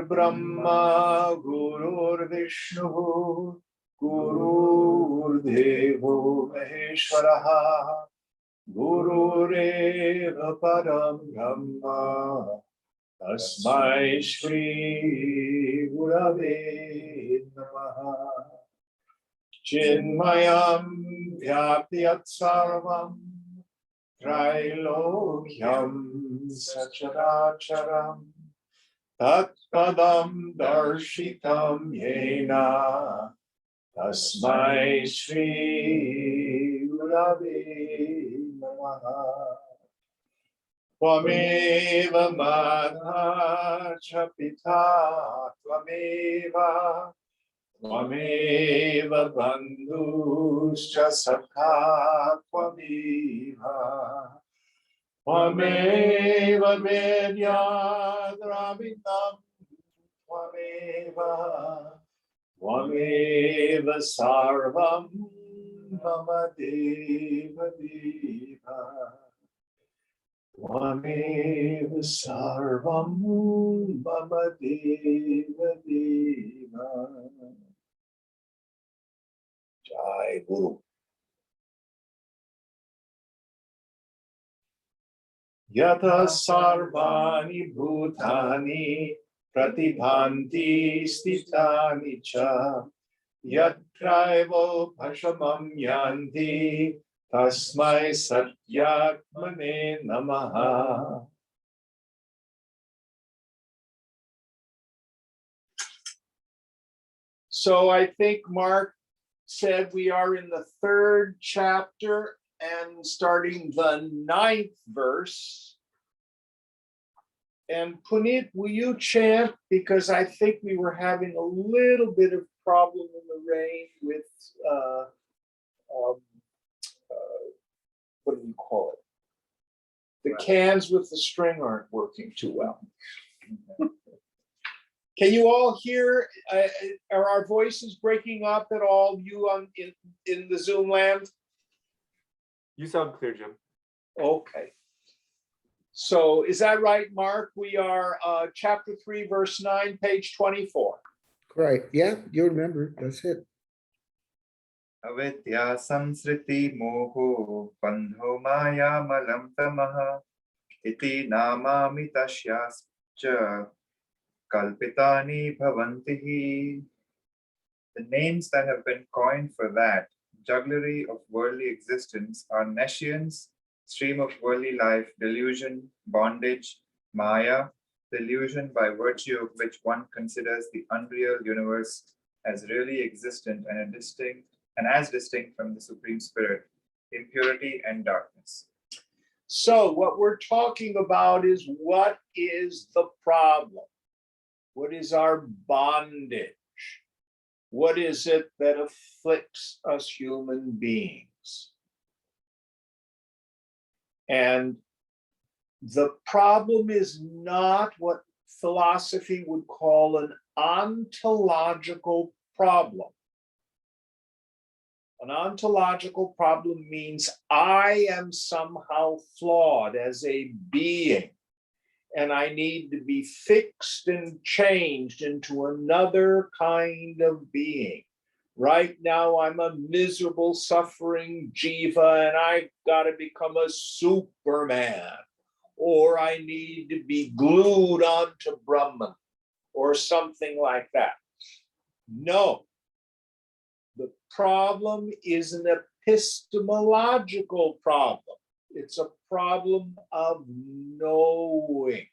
Brahma Gurur Vishnu Gurur Devo Maheshwaraha Gurureva Param Brahma Tasmai Shri Gurave Namaha Chinmayam Vyapyat Sarvam Trailokyam Sacharacharam Tat Padam Darshitam Yena Tasmai Shri Gurave Namaha Tvameva Madha cha Pita Tvameva Tvameva Bandhuscha Sakha Tvameva Tvameva Vedya Dravidam Tvameva Tvameva Sarvam Mama Deva Deva Tvameva Sarvam Mama Deva Deva. Jai Guru. Yata Sarvani Bhutani Pratibhanti Stitani Cha Yatraivo Pashamam Yanti Tasmai Satyatmane Namaha. So I think Mark said we are in the 3rd chapter and starting the 9th verse. And Puneet, will you chant? Because I think we were having a little bit of problem in the rain with, what do you call it? The cans with the string aren't working too well. Can you all hear, are our voices breaking up at all, you in the Zoom land? You sound clear, Jim. Okay. So is that right, Mark? We are chapter 3, verse 9, page 24. Right. Yeah, you remember. That's it. Avidya samsriti moho bandho maya malam tamaha iti namami tasyascha kalpitani bhavantihi. The names that have been coined for that jugglery of worldly existence are nescience, stream of worldly life, delusion, bondage, maya, delusion by virtue of which one considers the unreal universe as really existent and as distinct from the Supreme Spirit, impurity and darkness. So what we're talking about is, what is the problem? What is our bondage? What is it that afflicts us human beings? And the problem is not what philosophy would call an ontological problem. An ontological problem means I am somehow flawed as a being, and I need to be fixed and changed into another kind of being. Right now, I'm a miserable, suffering jiva, and I've got to become a Superman, or I need to be glued onto Brahman, or something like that. No. The problem is an epistemological problem. It's a problem of knowing.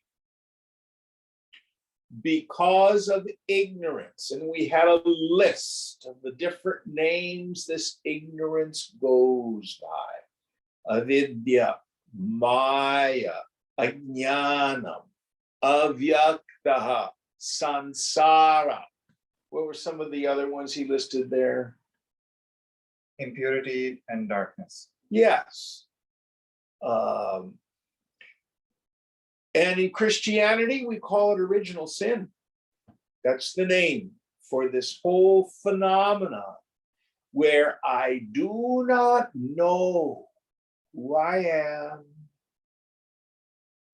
Because of ignorance, and we had a list of the different names this ignorance goes by: avidya, maya, ajnanam, avyaktaha, sansara. What were some of the other ones he listed there? Impurity and darkness. Yes. And in Christianity, we call it original sin. That's the name for this whole phenomenon where I do not know who I am,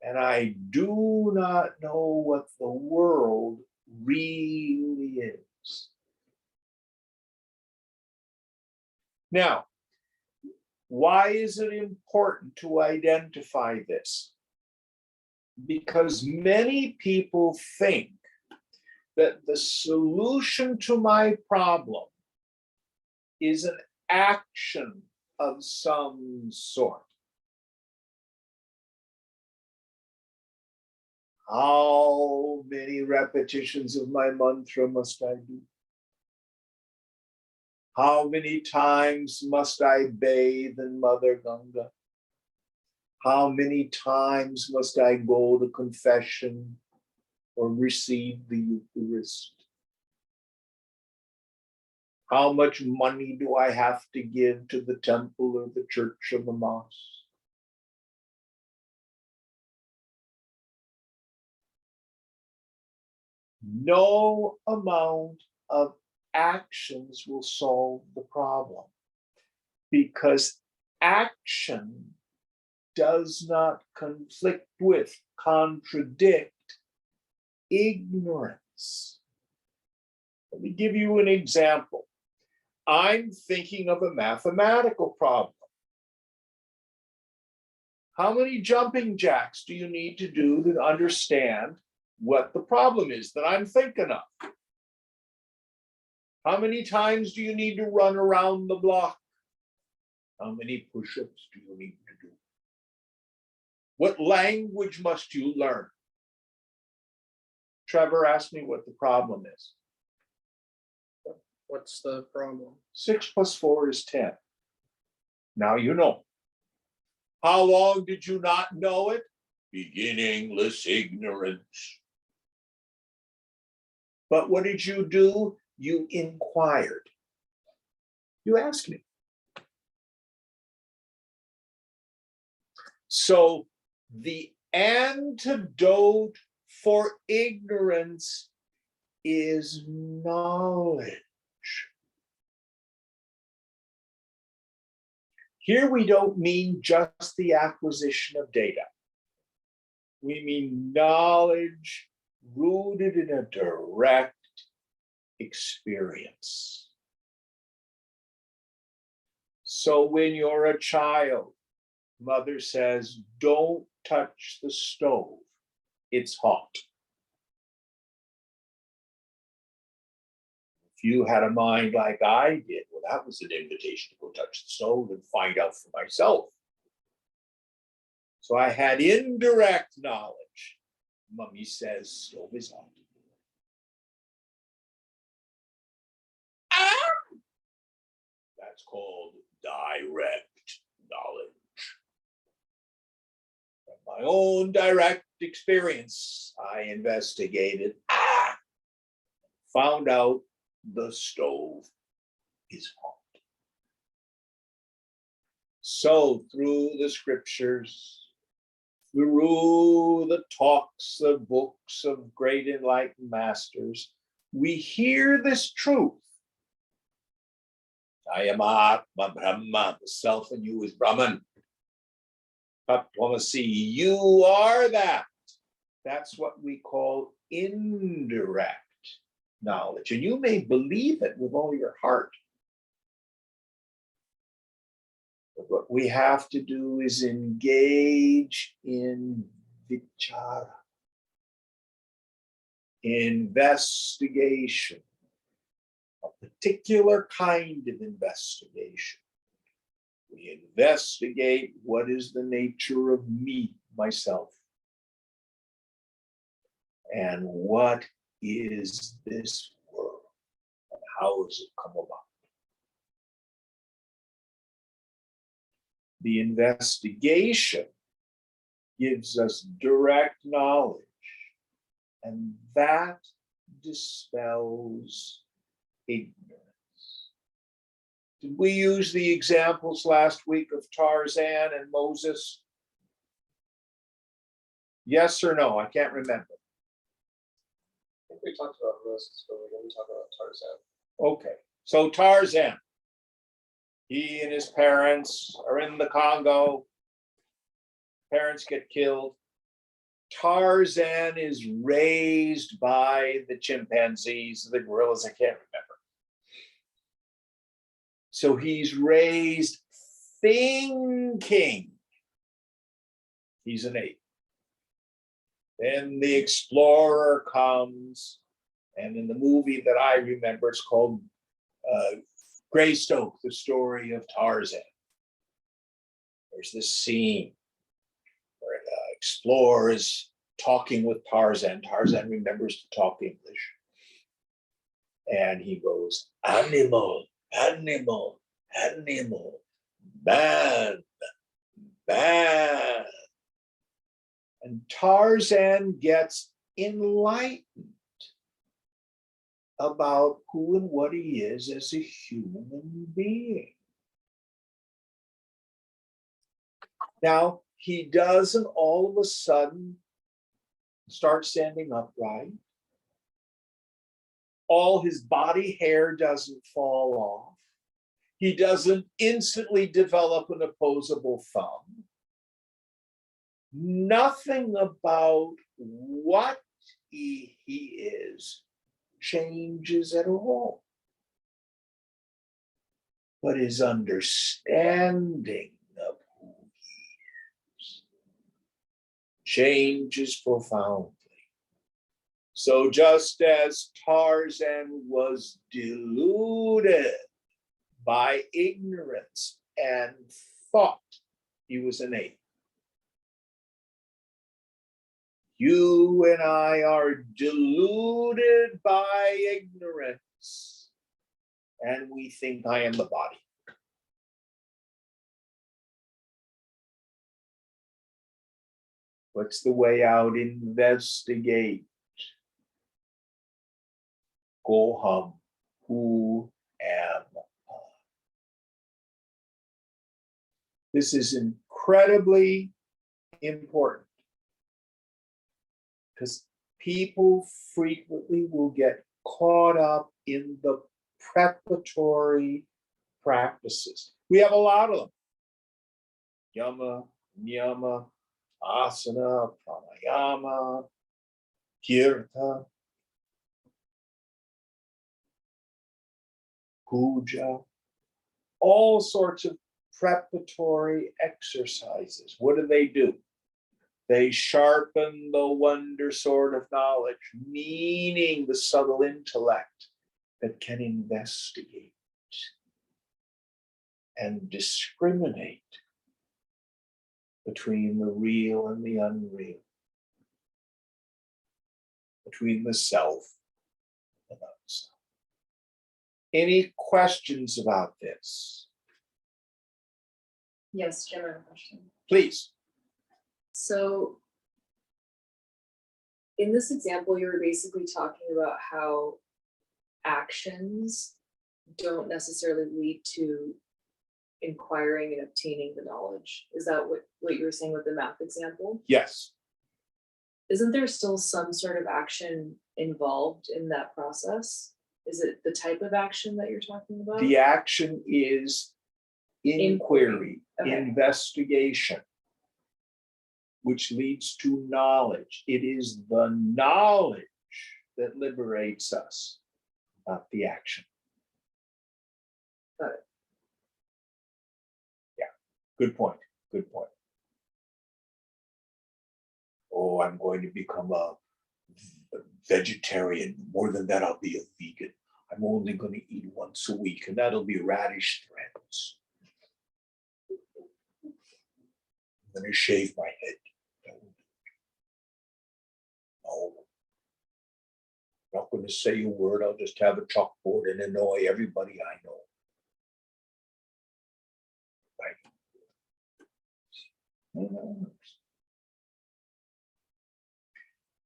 and I do not know what the world really is. Now, why is it important to identify this? Because many people think that the solution to my problem is an action of some sort. How many repetitions of my mantra must I do? How many times must I bathe in Mother Ganga? How many times must I go to confession or receive the Eucharist? How much money do I have to give to the temple or the church or the mosque? No amount of actions will solve the problem, because action does not conflict with, contradict ignorance. Let me give you an example. I'm thinking of a mathematical problem. How many jumping jacks do you need to do to understand what the problem is that I'm thinking of? How many times do you need to run around the block? How many push-ups do you need to do? What language must you learn? Trevor asked me what the problem is. What's the problem? 6 + 4 is 10. Now you know. How long did you not know it? Beginningless ignorance. But what did you do? You inquired. You asked me. So the antidote for ignorance is knowledge. Here we don't mean just the acquisition of data. We mean knowledge rooted in a direct experience. So when you're a child, mother says, don't touch the stove, it's hot. If you had a mind like I did, well, that was an invitation to go touch the stove and find out for myself. So I had indirect knowledge. Mummy says, stove is hot. Ah! That's called direct knowledge. From my own direct experience, I investigated, found out the stove is hot. So through the scriptures, through the talks, the books of great enlightened masters, we hear this truth. I am Atma Brahma, the self in you is Brahman. Tattvamasi, you are that. That's what we call indirect knowledge. And you may believe it with all your heart. But what we have to do is engage in vichara, investigation, a particular kind of investigation. We investigate what is the nature of me, myself, and what is this world, and how has it come about? The investigation gives us direct knowledge, and that dispels ignorance. Did we use the examples last week of Tarzan and Moses? Yes or no? I can't remember. I think we talked about Moses, but we didn't talk about Tarzan. Okay, so Tarzan, he and his parents are in the Congo. Parents get killed. Tarzan is raised by the chimpanzees, the gorillas, I can't remember. So he's raised thinking he's an ape. Then the explorer comes, and in the movie that I remember, it's called Greystoke, the story of Tarzan. There's this scene where the explorer is talking with Tarzan. Tarzan remembers to talk English. And he goes, animal, animal, animal, man, man. And Tarzan gets enlightened about who and what he is as a human being. Now, he doesn't all of a sudden start standing upright. All his body hair doesn't fall off. He doesn't instantly develop an opposable thumb. Nothing about what he is changes at all. But his understanding of who he is changes profoundly. So just as Tarzan was deluded by ignorance and thought he was an ape, you and I are deluded by ignorance, and we think I am the body. What's the way out? Investigate. Go hum. Who am I? This is incredibly important because people frequently will get caught up in the preparatory practices. We have a lot of them. Yama, niyama, asana, pranayama, kirta, puja, all sorts of preparatory exercises. What do? They sharpen the wonder sword of knowledge, meaning the subtle intellect that can investigate and discriminate between the real and the unreal, between the self and the unself. Any questions about this? Yes, Jim, I have a question. Please. So in this example, you were basically talking about how actions don't necessarily lead to inquiring and obtaining the knowledge. Is that what you were saying with the math example? Yes. Isn't there still some sort of action involved in that process? Is it the type of action that you're talking about? The action is inquiry, Okay. investigation, which leads to knowledge. It is the knowledge that liberates us, not the action. Got it. Yeah, good point. Good point. Oh, I'm going to become a vegetarian. More than that, I'll be a vegan. I'm only going to eat once a week, and that'll be radish threads. I'm going to shave my head. No. I'm not going to say a word. I'll just have a chalkboard and annoy everybody I know. Right.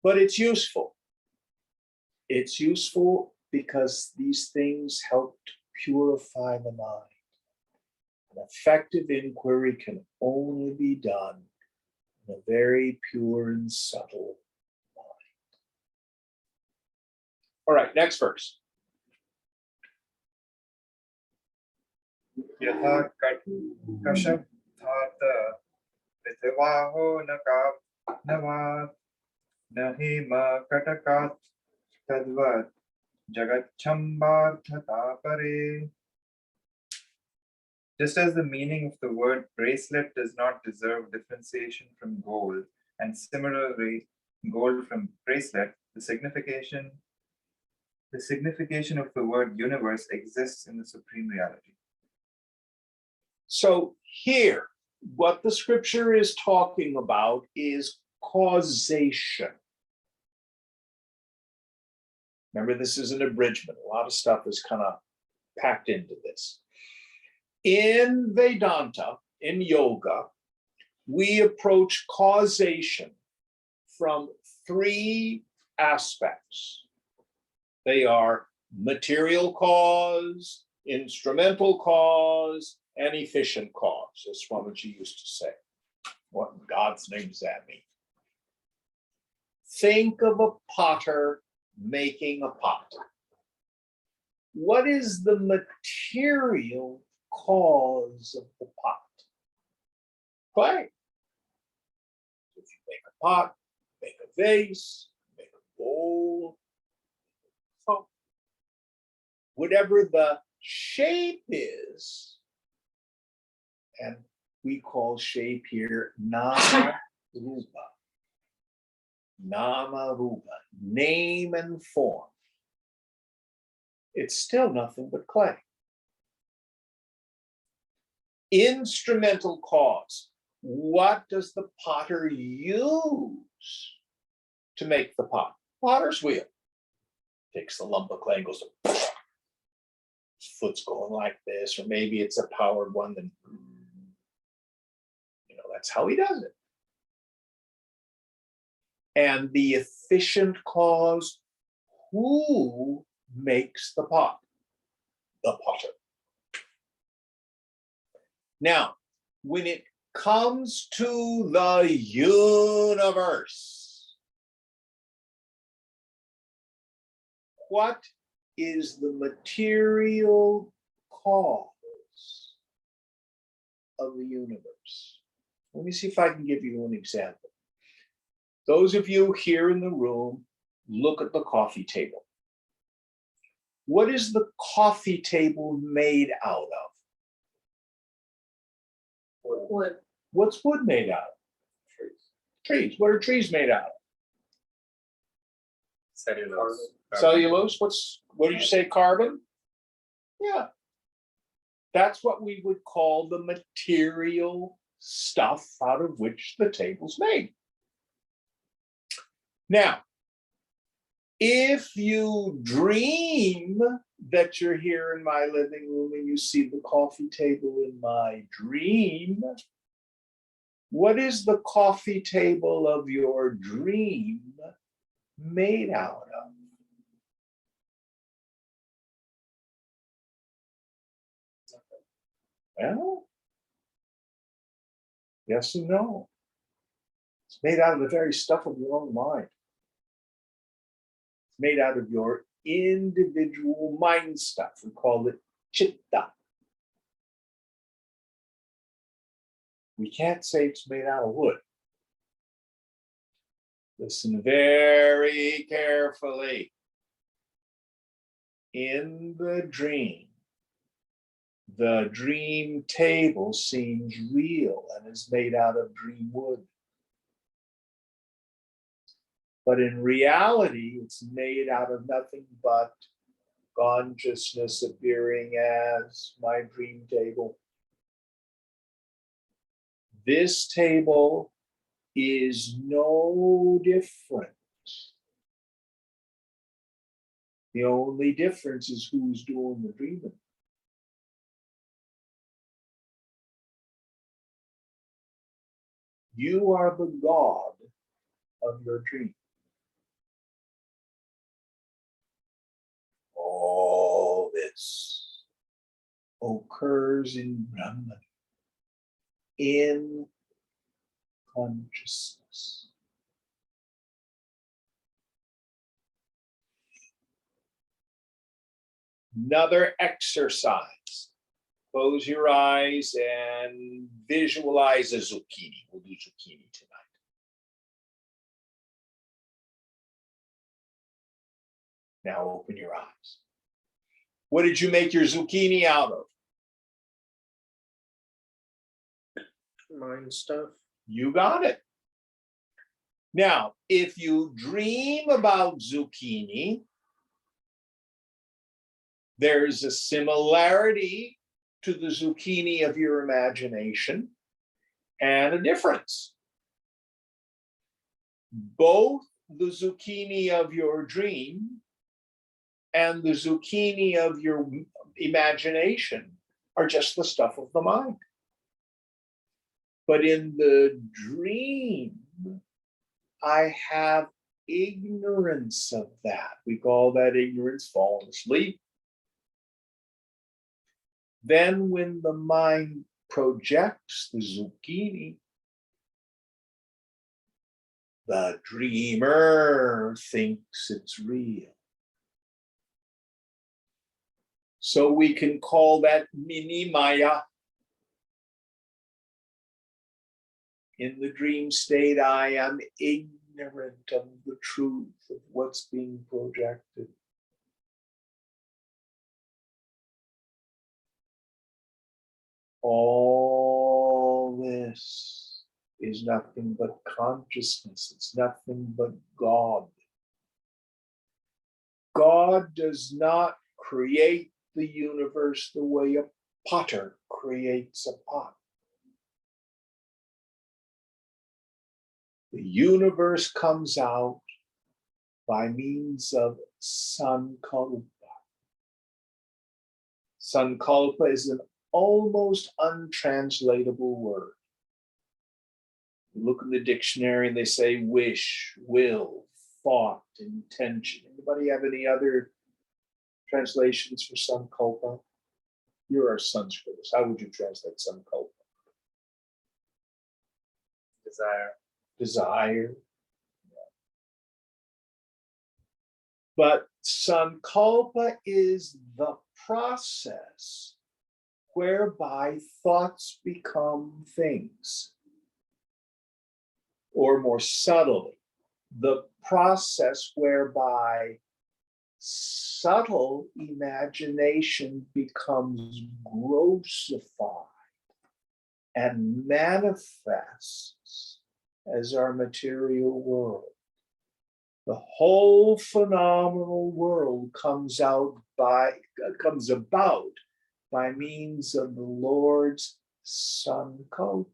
But it's useful. It's useful because these things help to purify the mind. An effective inquiry can only be done in a very pure and subtle mind. All right, next verse. यथा कशब्दात् पृथिवाहो न नवात् nahi ma katakat tadvat jagat chambardhata pare. Just as the meaning of the word bracelet does not deserve differentiation from gold, and similarly, gold from bracelet, the signification of the word universe exists in the supreme reality. So here, what the scripture is talking about is causation. Remember, this is an abridgment. A lot of stuff is kind of packed into this. In Vedanta, in yoga, we approach causation from three aspects. They are material cause, instrumental cause, and efficient cause, as Swamiji used to say. What in God's name does that mean? Think of a potter making a pot. What is the material cause of the pot? Clay. If you make a pot, make a vase, make a bowl, so whatever the shape is, and we call shape here nama rupa. Nama rupa, name and form. It's still nothing but clay. Instrumental cause. What does the potter use to make the pot? Potter's wheel. Takes the lump of clay and goes, his foot's going like this, or maybe it's a powered one, then that's how he does it. And the efficient cause, who makes the pot? The potter. Now, when it comes to the universe, what is the material cause of the universe? Let me see if I can give you an example. Those of you here in the room, look at the coffee table. What is the coffee table made out of? Wood. What's wood made out of? Trees. What are trees made out of? Cellulose. Cellulose. What did you say? Carbon? Yeah. That's what we would call the material stuff out of which the table's made. Now, if you dream that you're here in my living room and you see the coffee table in my dream, what is the coffee table of your dream made out of? Well, yes and no. It's made out of the very stuff of your own mind. It's made out of your individual mind stuff. We call it chitta. We can't say it's made out of wood. Listen very carefully. In the dream table seems real and is made out of dream wood. But in reality, it's made out of nothing but consciousness appearing as my dream table. This table is no different. The only difference is who's doing the dreaming. You are the God of your dream. All this occurs in Brahman, in consciousness. Another exercise. Close your eyes and visualize a zucchini. We'll do zucchini tonight. Now open your eyes. What did you make your zucchini out of? Mind stuff. You got it. Now, if you dream about zucchini, there's a similarity to the zucchini of your imagination and a difference. Both the zucchini of your dream and the zucchini of your imagination are just the stuff of the mind. But in the dream, I have ignorance of that. We call that ignorance falling asleep. Then when the mind projects the zucchini, the dreamer thinks it's real. So we can call that mini maya. In the dream state, I am ignorant of the truth of what's being projected. All this is nothing but consciousness. It's nothing but God. God does not create the universe the way a potter creates a pot. The universe comes out by means of sankalpa. Sankalpa is an almost untranslatable word. You look in the dictionary and they say wish, will, thought, intention. Anybody have any other translations for sankalpa? You're our Sanskritist. How would you translate sankalpa? Desire. Desire. But sankalpa is the process whereby thoughts become things. Or more subtly, the process whereby subtle imagination becomes grossified and manifests as our material world. The whole phenomenal world comes about by means of the Lord's sankalpa.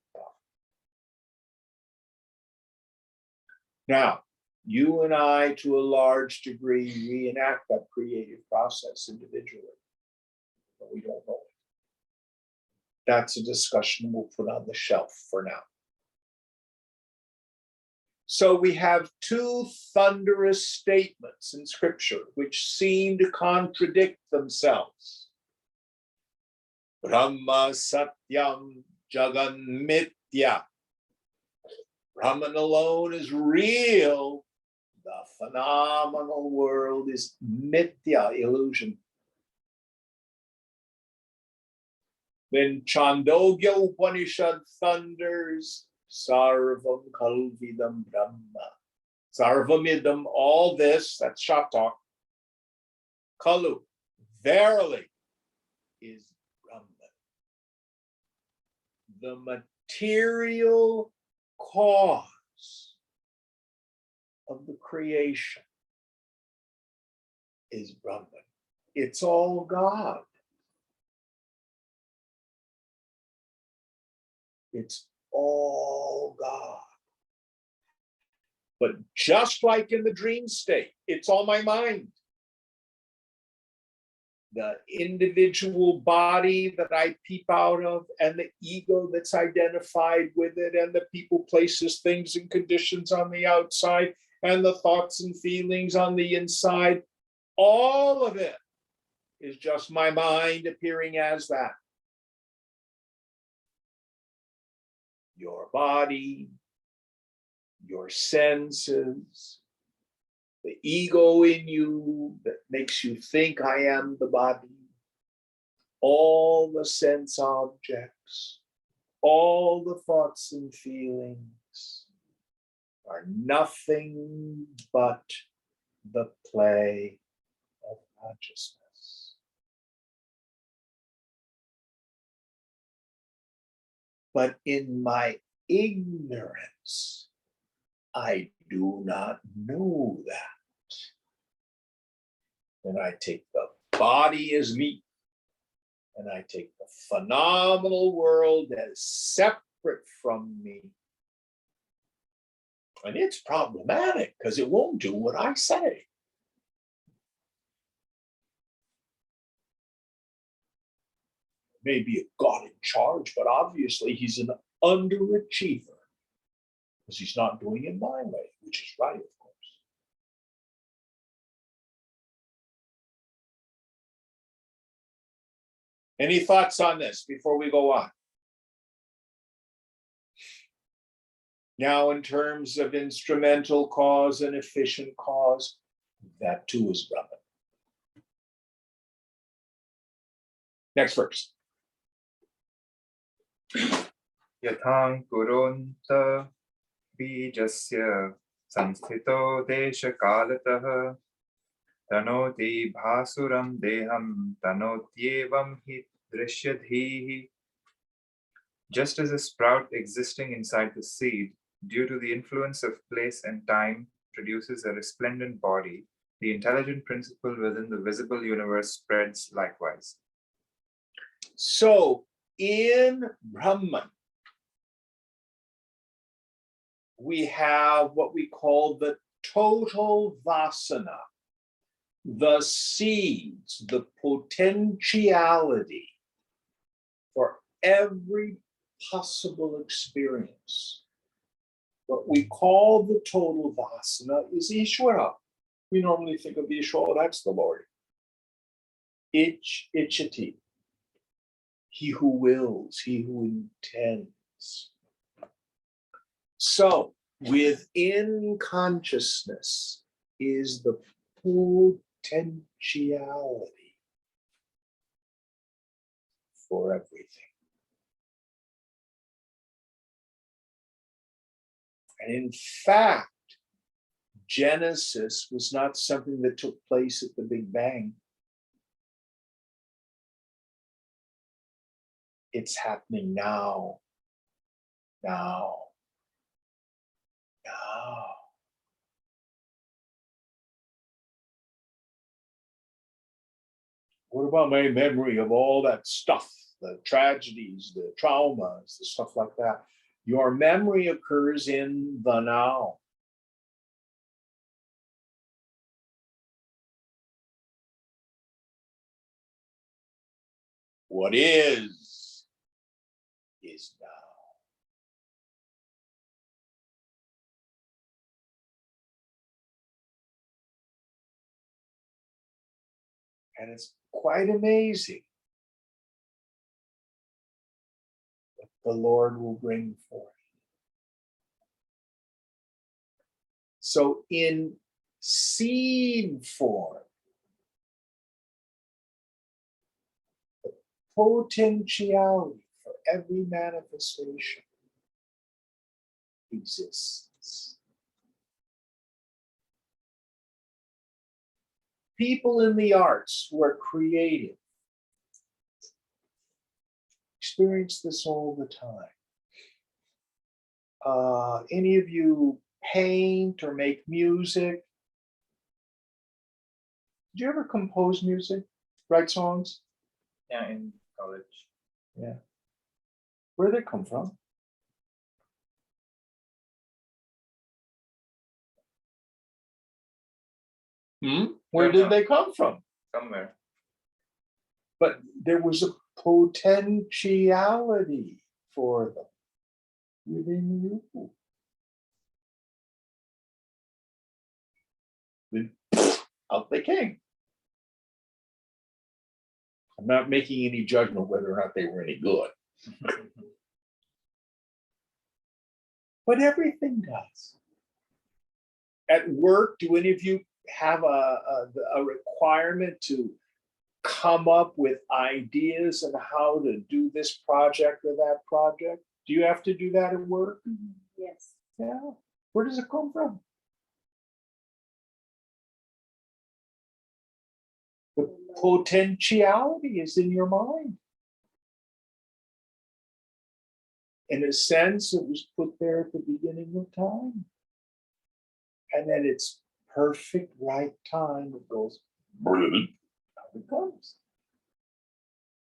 Now, you and I, to a large degree, reenact that creative process individually, but we don't know it. That's a discussion we'll put on the shelf for now. So we have two thunderous statements in Scripture which seem to contradict themselves. Brahma Satyam Jagan Mithya. Brahman alone is real. The phenomenal world is mithya, illusion. Then Chandogya Upanishad thunders, Sarvam Kalvidam Brahma. Sarvamidam, all this, that's shop talk. Kalu, verily, is Brahman. The material cause of the creation is Brahman. It's all God. It's all God. But just like in the dream state, it's all my mind. The individual body that I peep out of and the ego that's identified with it and the people, places, things, and conditions on the outside and the thoughts and feelings on the inside, all of it is just my mind appearing as that. Your body, your senses, the ego in you that makes you think I am the body, all the sense objects, all the thoughts and feelings are nothing but the play consciousness. But in my ignorance, I do not know that. And I take the body as me, and I take the phenomenal world as separate from me. And it's problematic because it won't do what I say. Maybe a God in charge, but obviously he's an underachiever because he's not doing it my way, which is right, of course. Any thoughts on this before we go on? Now, in terms of instrumental cause and efficient cause, that too is Brahman. Next verse. यथां कुरोन्त बीजस्य संस्थितो देशकालतः तनोति भासुरं देहं तनोत्येवं हि दृश्यधीः. Just as a sprout existing inside the seed, due to the influence of place and time, produces a resplendent body, the intelligent principle within the visible universe spreads likewise. So in Brahman, we have what we call the total vasana, the seeds, the potentiality for every possible experience. What we call the total vasana is Ishvara. We normally think of Ishvara, that's the Lord. Ichati. He who wills, he who intends. So within consciousness is the potentiality for everything. And in fact, Genesis was not something that took place at the Big Bang. It's happening now. What about my memory of all that stuff, the tragedies, the traumas, the stuff like that? Your memory occurs in the now. What is now. And it's quite amazing what the Lord will bring forth. So in seed form, the potentiality for every manifestation exists. People in the arts who are creative experience this all the time. Any of you paint or make music? Did you ever compose music, write songs? Yeah, in college. Yeah. Where did they come from? Where did they come from? Somewhere. But there was a potentiality for them within you. Then out they came. I'm not making any judgment whether or not they were any good. But everything does. At work, do any of you have a requirement to come up with ideas on how to do this project or that project? Do you have to do that at work? Yes. Yeah. Where does it come from? The potentiality is in your mind. In a sense, it was put there at the beginning of time. And at its perfect right time, it goes, out it comes.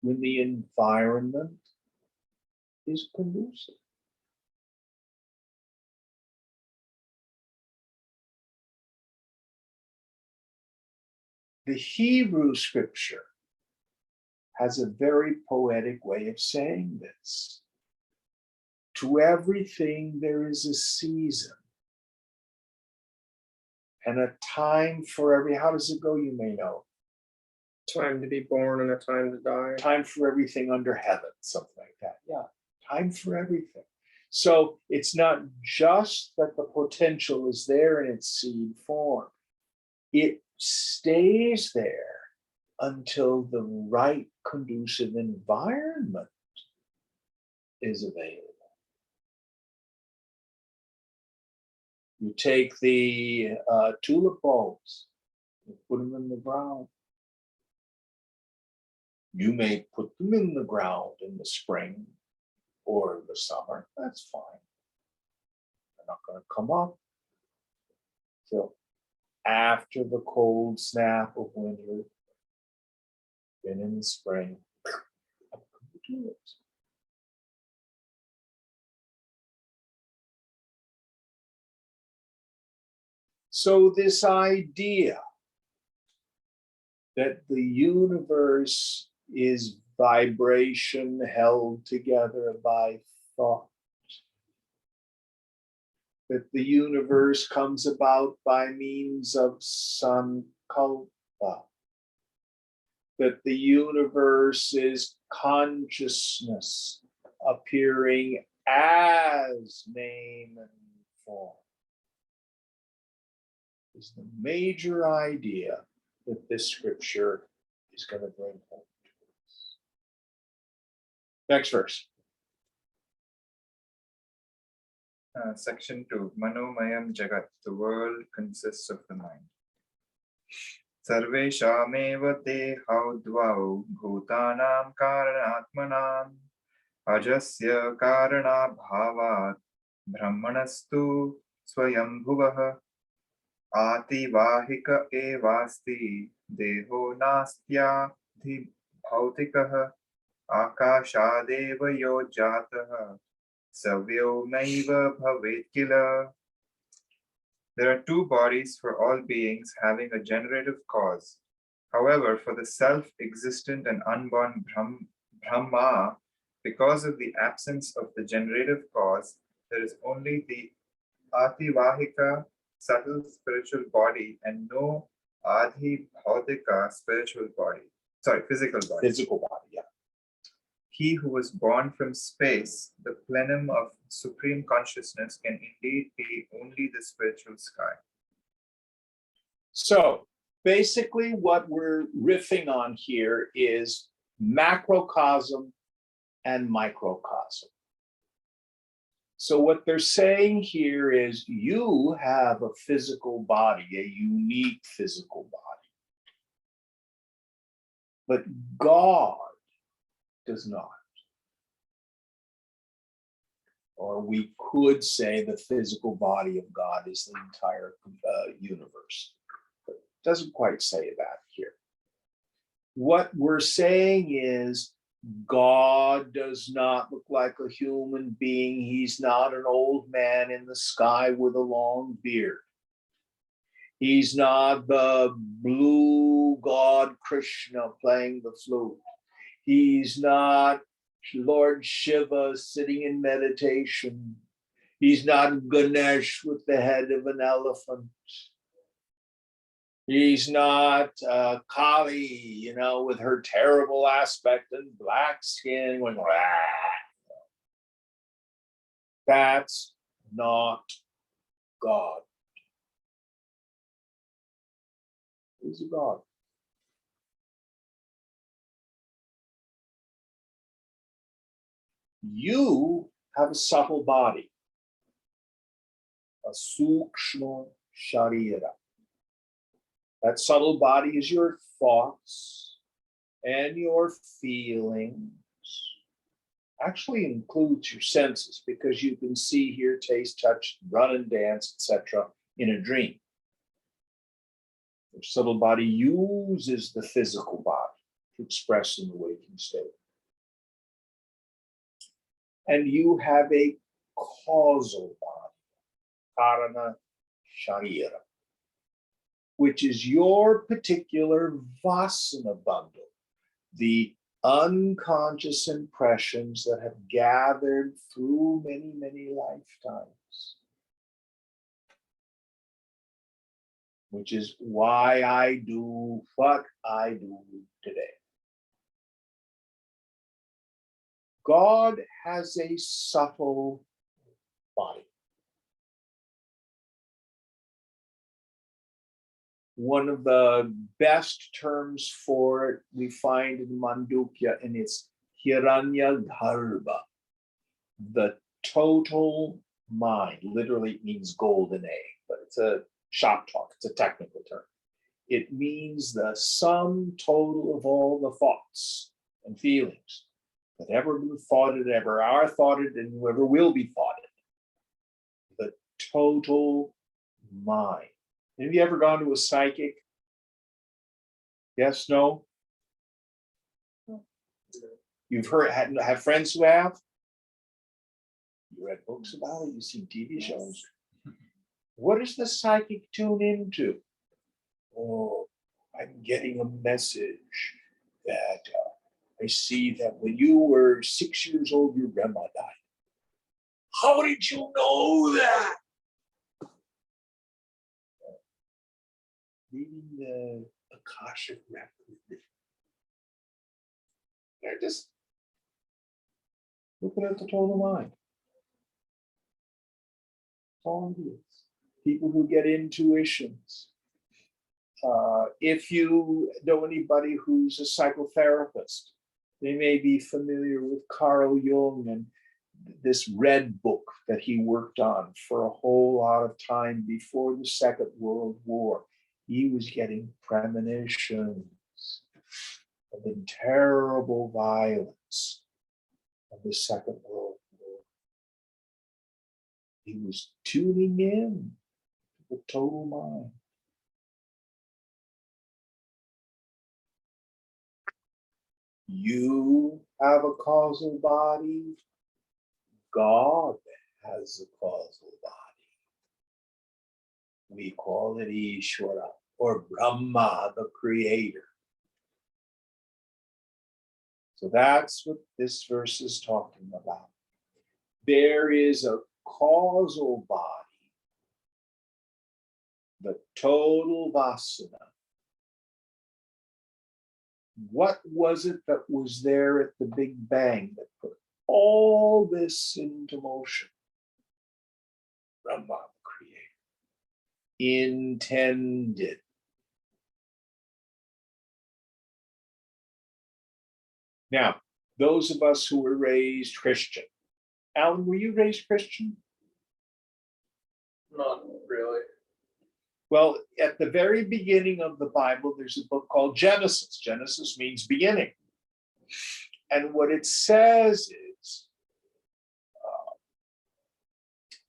When the environment is conducive. The Hebrew scripture has a very poetic way of saying this. To everything there is a season and a time for every, how does it go? You may know. Time to be born and a time to die. Time for everything under heaven, something like that. Yeah, time for everything. So it's not just that the potential is there in its seed form. It stays there until the right conducive environment is available. You take the tulip bulbs, you put them in the ground. You may put them in the ground in the spring or the summer, that's fine. They're not going to come up till after the cold snap of winter, then in the spring, up come the tulips. So this idea that the universe is vibration held together by thought, that the universe comes about by means of sankalpa, that the universe is consciousness appearing as name and form, is the major idea that this scripture is going to bring home to us. Next verse. Section 2. Manomayam Jagat. The world consists of the mind. Sarveshameva dehau dvau bhutanam karanatmanam ajasya karana bhavat brahmanastu swayambhuvah ativahika evasti deho nastya dhi bhautikah akashadeva yo jatah savyo naiva bhavet kila. There are two bodies for all beings having a generative cause. However, for the self-existent and unborn Brahma, because of the absence of the generative cause, there is only the Ativahika, subtle spiritual body, and no Adhibhautika, spiritual body. Sorry, physical body. Physical body, yeah. He who was born from space, the plenum of supreme consciousness, can indeed be only the spiritual sky. So basically what we're riffing on here is macrocosm and microcosm. So what they're saying here is you have a physical body, a unique physical body. But God does not. Or we could say the physical body of God is the entire universe. But it doesn't quite say that here. What we're saying is God does not look like a human being. He's not an old man in the sky with a long beard. He's not the blue god Krishna playing the flute. He's not Lord Shiva sitting in meditation. He's not Ganesh with the head of an elephant. He's not Kali, with her terrible aspect and black skin going, "Rah." That's not God. He's a God. You have a subtle body, a sukshma sharira. That subtle body is your thoughts and your feelings. Actually includes your senses, because you can see, hear, taste, touch, run and dance, etc. in a dream. Your subtle body uses the physical body to express in the waking state. And you have a causal body, karana sharira, which is your particular vasana bundle, the unconscious impressions that have gathered through many, many lifetimes. Which is why I do what I do today. God has a subtle body. One of the best terms for it we find in Mandukya, and it's Hiranya Garbha, the total mind. Literally it means golden egg, but it's a shop talk, it's a technical term. It means the sum total of all the thoughts and feelings that ever been thoughted, ever are thoughted, and whoever will be thoughted. The total mind. Have you ever gone to a psychic? Yes, no? You've heard, have friends who have? You read books about it, you've seen TV shows. What does the psychic tune into? Oh, I'm getting a message that I see that when you were 6 years old, your grandma died. How did you know that? Reading the Akashic record. They're just looking at the total mind. That's all it is. People who get intuitions. If you know anybody who's a psychotherapist, they may be familiar with Carl Jung and this red book that he worked on for a whole lot of time before the Second World War. He was getting premonitions of the terrible violence of the Second World War. He was tuning in to the total mind. You have a causal body. God has a causal body. We call it Ishvara, or Brahma, the creator. So that's what this verse is talking about. There is a causal body, the total vasana. What was it that was there at the Big Bang that put all this into motion? Brahma, the creator, intended. Now, those of us who were raised Christian. Alan, were you raised Christian? Not really. Well, at the very beginning of the Bible, there's a book called Genesis. Genesis means beginning. And what it says is,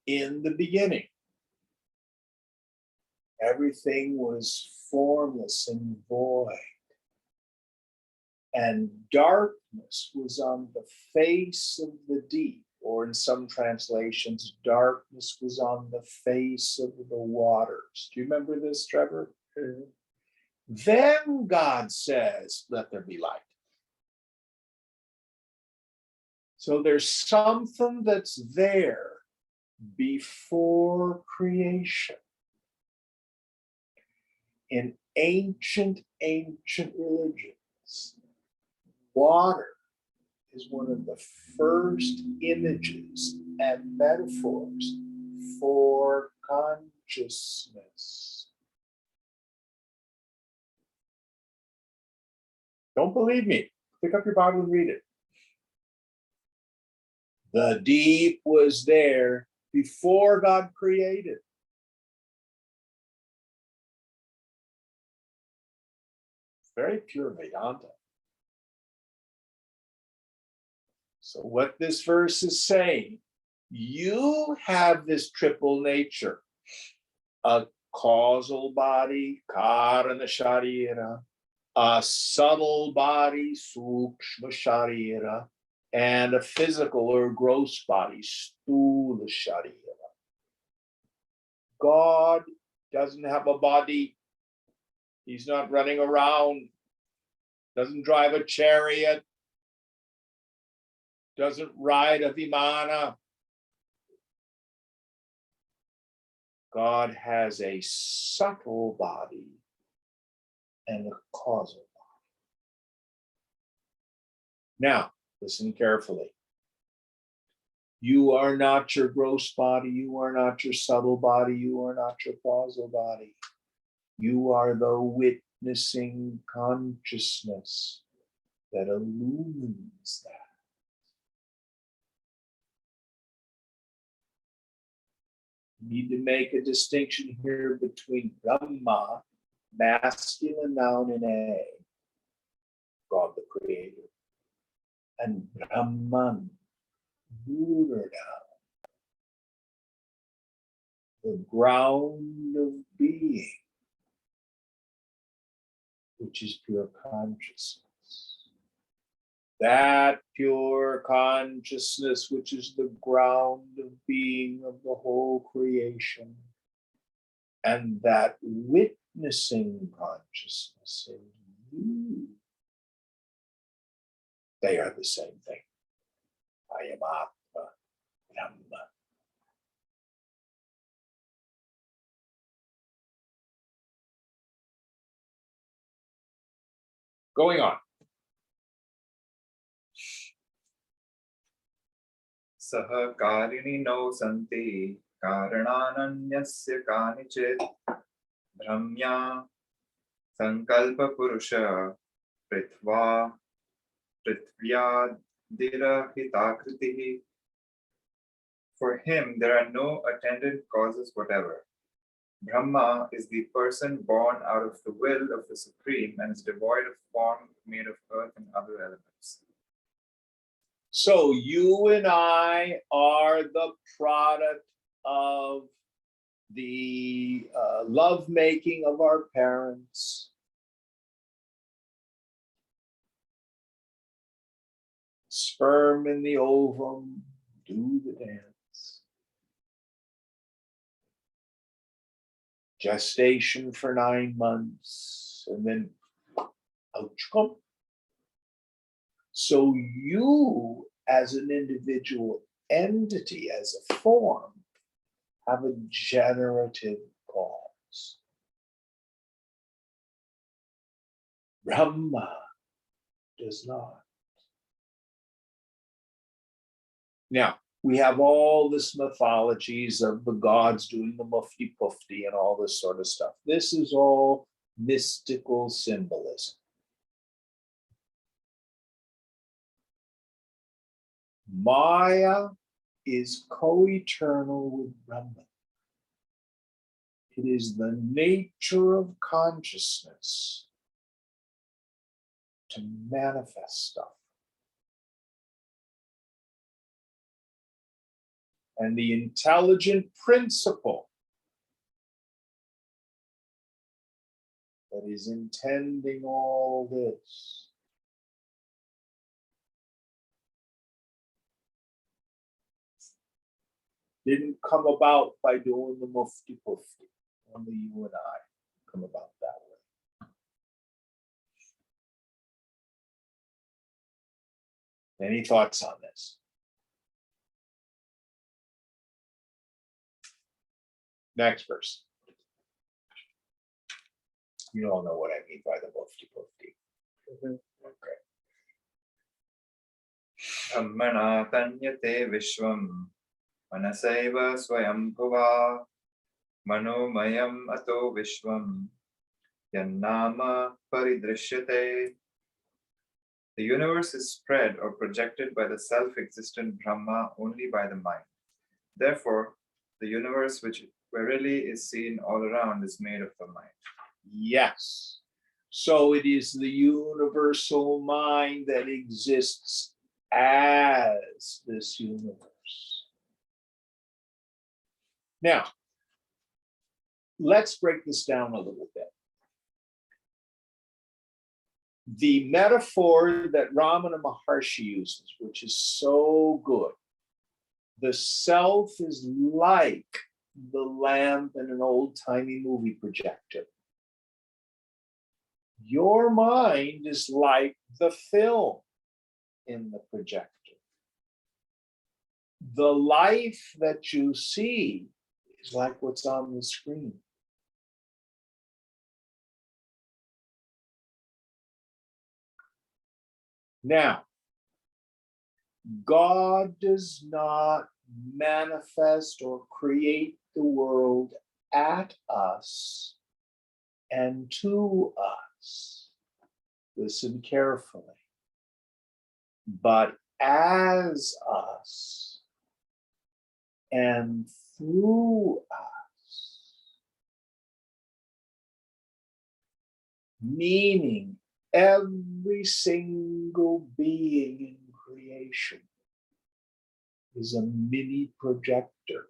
in the beginning, everything was formless and void. And darkness was on the face of the deep, or in some translations, darkness was on the face of the waters. Do you remember this, Trevor? Mm-hmm. Then God says, let there be light. So there's something that's there before creation. In ancient religions, water is one of the first images and metaphors for consciousness. Don't believe me? Pick up your Bible and read it. The deep was there before God created. Very pure Vedanta. So what this verse is saying, you have this triple nature, a causal body, karana sharira, a subtle body, sukshma sharira, and a physical or gross body, stula sharira. God doesn't have a body. He's not running around, doesn't drive a chariot, doesn't ride a vimana. God has a subtle body and a causal body. Now, listen carefully. You are not your gross body. You are not your subtle body. You are not your causal body. You are the witnessing consciousness that illumines that. You need to make a distinction here between Brahma, masculine noun in A, God the Creator, and Brahman, neuter noun, the ground of being, which is pure consciousness. That pure consciousness, which is the ground of being of the whole creation, and that witnessing consciousness in you, they are the same thing. I am Atma, Brahma. Going on. सहकारिणिनौ सन्ति कारणानन्यस्य कानिचित् भ्रम्या संकल्पपुरुष पृथ्व्यादिरहिताकृतिः. For him, there are no attendant causes whatever. Brahma is the person born out of the will of the Supreme and is devoid of form made of earth and other elements. So you and I are the product of the lovemaking of our parents. Sperm in the ovum, do the dance. Gestation for 9 months, and then out you come. So you, as an individual entity, as a form, have a generative cause. Brahma does not. Now, we have all this mythologies of the gods doing the mufti pufti and all this sort of stuff. This is all mystical symbolism. Maya is co-eternal with Brahman. It is the nature of consciousness to manifest stuff. And the intelligent principle that is intending all this didn't come about by doing the mufti pufti. Only you and I come about that way. Any thoughts on this? Next verse. You all know what I mean by the mufti pufti. Okay. Brahmana tanyate vishwam manasaiva swayambhuva manomayam ato vishwam yannama paridrishyate. The universe is spread or projected by the self-existent Brahma only by the mind. Therefore, the universe which verily is seen all around is made of the mind. Yes. So it is the universal mind that exists as this universe. Now, let's break this down a little bit. The metaphor that Ramana Maharshi uses, which is so good, the self is like the lamp in an old-timey movie projector. Your mind is like the film in the projector. The life that you see is like what's on the screen. Now, God does not manifest or create the world at us and to us. Listen carefully. But as us and through us. Meaning every single being in creation is a mini projector.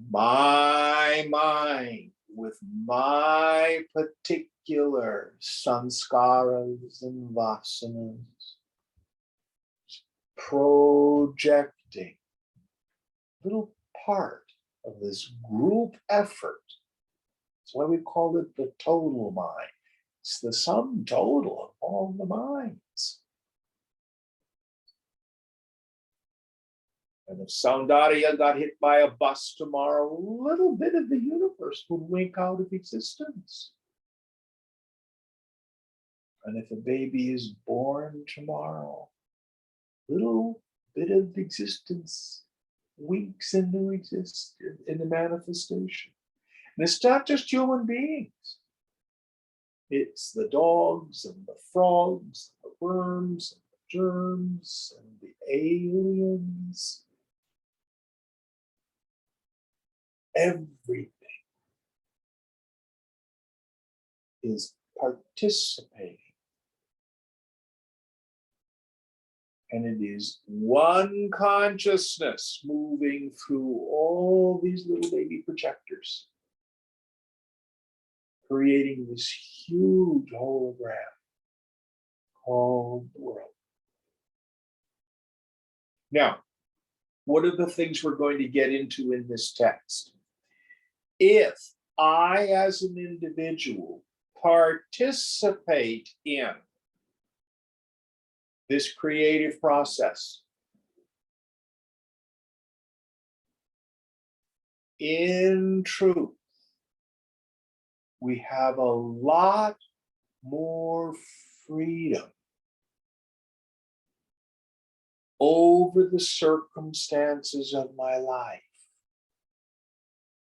My mind with my particular sanskaras and vasanas projecting little part of this group effort. That's why we call it the total mind. It's the sum total of all the minds. And if Soundarya got hit by a bus tomorrow, a little bit of the universe would wink out of existence. And if a baby is born tomorrow, a little bit of existence winks into existence, in the manifestation. And it's not just human beings. It's the dogs and the frogs, the worms and the germs and the aliens. Everything is participating. And it is one consciousness moving through all these little baby projectors, creating this huge hologram called the world. Now, what are the things we're going to get into in this text? If I, as an individual, participate in this creative process, in truth, we have a lot more freedom over the circumstances of my life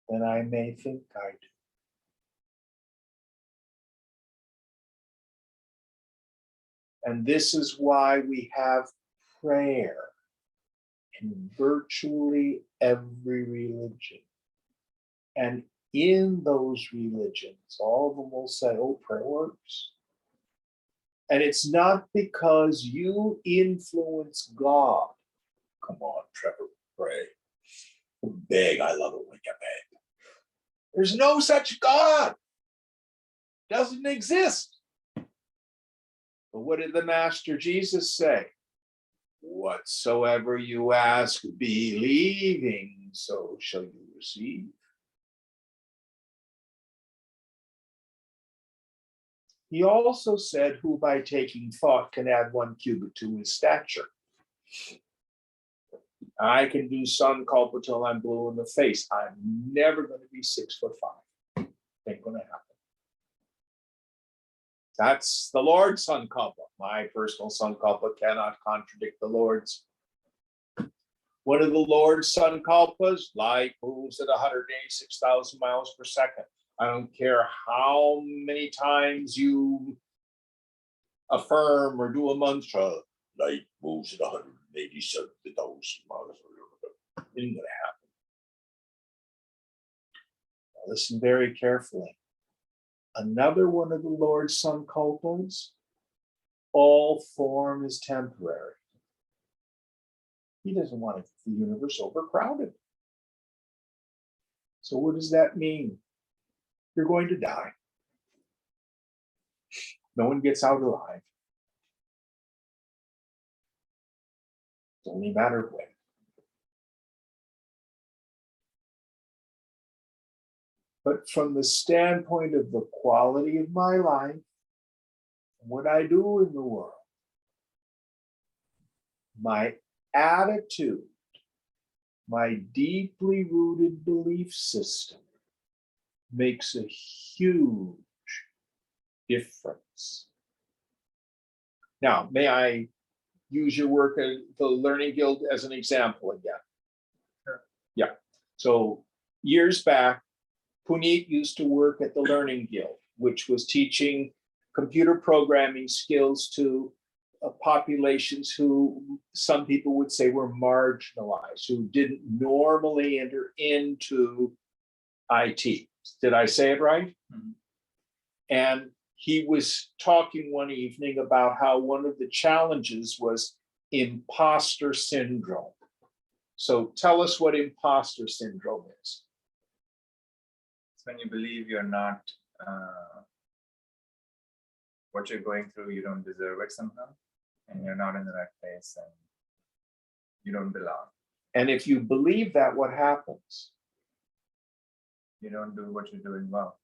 than I may think I do. And this is why we have prayer in virtually every religion. And in those religions, all of them will say, oh, prayer works. And it's not because you influence God. Come on, Trevor, pray. Beg, I love it when you beg. There's no such God. Doesn't exist. But what did the Master Jesus say? Whatsoever you ask, believing, so shall you receive. He also said, who by taking thought can add 1 cubit to his stature. I can do sankalpa till I'm blue in the face. I'm never going to be 6'5". Ain't going to happen. That's the Lord's sankalpa. My personal sankalpa cannot contradict the Lord's. One of the Lord's sankalpas, light moves at 186,000 miles per second. I don't care how many times you affirm or do a mantra, light moves at 187,000 miles per second. It ain't gonna happen. Listen very carefully. Another one of the Lord's sankalpas, all form is temporary. He doesn't want the universe overcrowded. So what does that mean? You're going to die. No one gets out alive. It's only a matter of when. But from the standpoint of the quality of my life, what I do in the world, my attitude, my deeply rooted belief system makes a huge difference. Now, may I use your work at the Learning Guild as an example again? Sure. Yeah. So years back, Puneet used to work at the Learning Guild, which was teaching computer programming skills to populations who some people would say were marginalized, who didn't normally enter into IT. Did I say it right? Mhm. And he was talking one evening about how one of the challenges was impostor syndrome. So tell us what impostor syndrome is. It's when you believe you're not what you're going through, you don't deserve it somehow, and you're not in the right place, and you don't belong. And if you believe that, what happens? You don't do what you're doing well.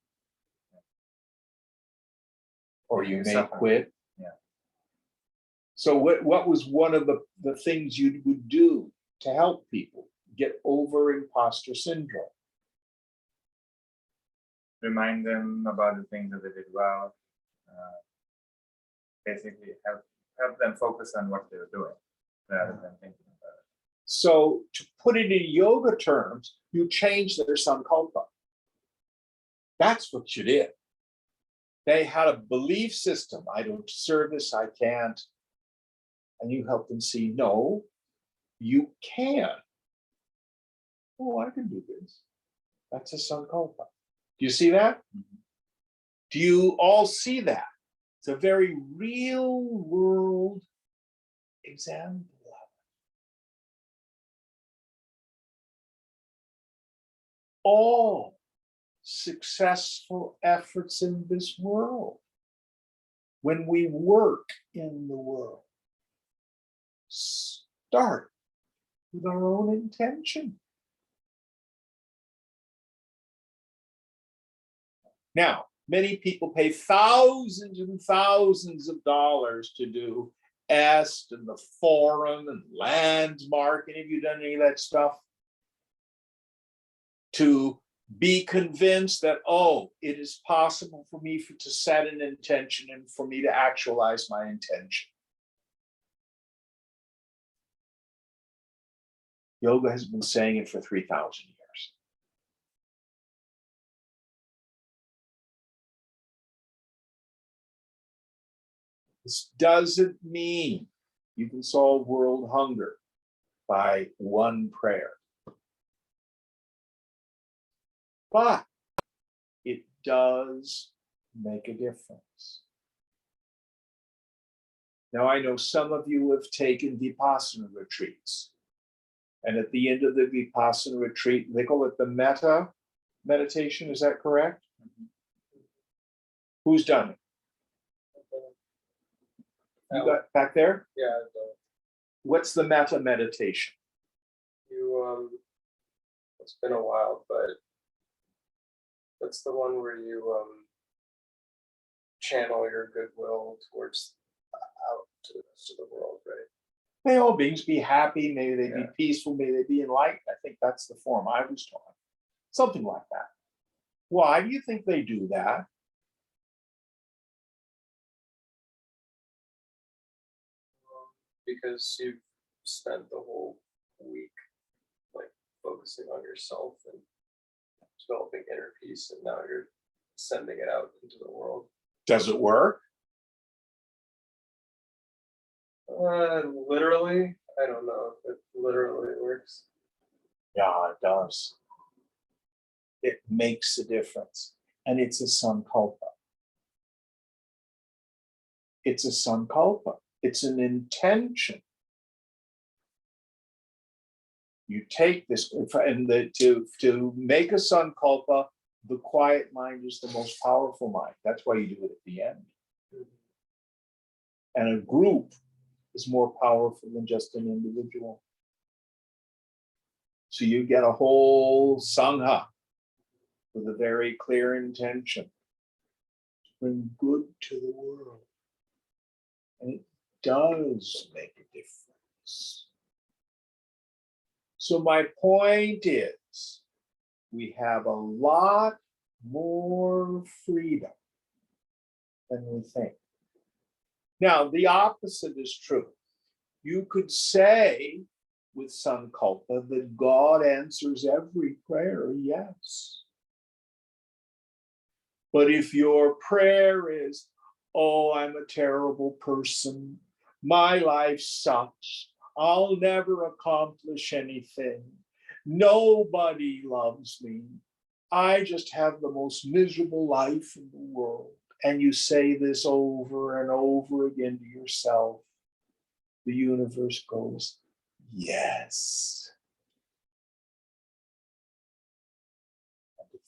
Or you You may suffer. quit. Yeah. So what was one of the things you would do to help people get over imposter syndrome? Remind them about the things that they did well. Basically, help them focus on what they're doing rather than thinking about it. So to put it in yoga terms, you change their sankalpa. That's what you did. They had a belief system. I don't deserve this, I can't. And you help them see, no, you can. Oh, I can do this. That's a sankalpa. Do you see that? Mhm. Do you all see that? It's a very real world example. All successful efforts in this world, when we work in the world, start with our own intention. Now, many people pay thousands and thousands of dollars to do EST and the forum and landmark. Any of you done any of that stuff? To be convinced that, oh, it is possible for me to set an intention and for me to actualize my intention. Yoga has been saying it for 3,000 years. This doesn't mean you can solve world hunger by one prayer. But it does make a difference. Now, I know some of you have taken Vipassana retreats. And at the end of the Vipassana retreat, they call it the metta meditation. Is that correct? Mhm. Who's done it? You got back there? Yeah, What's the metta meditation? it's been a while, but that's the one where you channel your goodwill towards out to the rest of the world, right? May all beings be happy, may they be Yeah. peaceful, may they be enlightened. I think that's the form I was taught. Something like that. Why do you think they do that? Because you've spent the whole week like focusing on yourself and developing inner peace, and now you're sending it out into the world. Does it work? Literally, I don't know if it literally works. Yeah, it does. it makes a difference. And it's a sankalpa. It's a sankalpa. It's an intention. You take this, and to make a sankalpa, the quiet mind is the most powerful mind. That's why you do it at the end. And a group is more powerful than just an individual. So you get a whole sangha with a very clear intention to bring good to the world. And it does make a difference. So my point is, we have a lot more freedom than we think. Now, the opposite is true. You could say with sankalpa that God answers every prayer, yes. But if your prayer is, oh, I'm a terrible person, my life sucks, I'll never accomplish anything, nobody loves me, I just have the most miserable life in the world, and you say this over and over again to yourself, the universe goes, yes.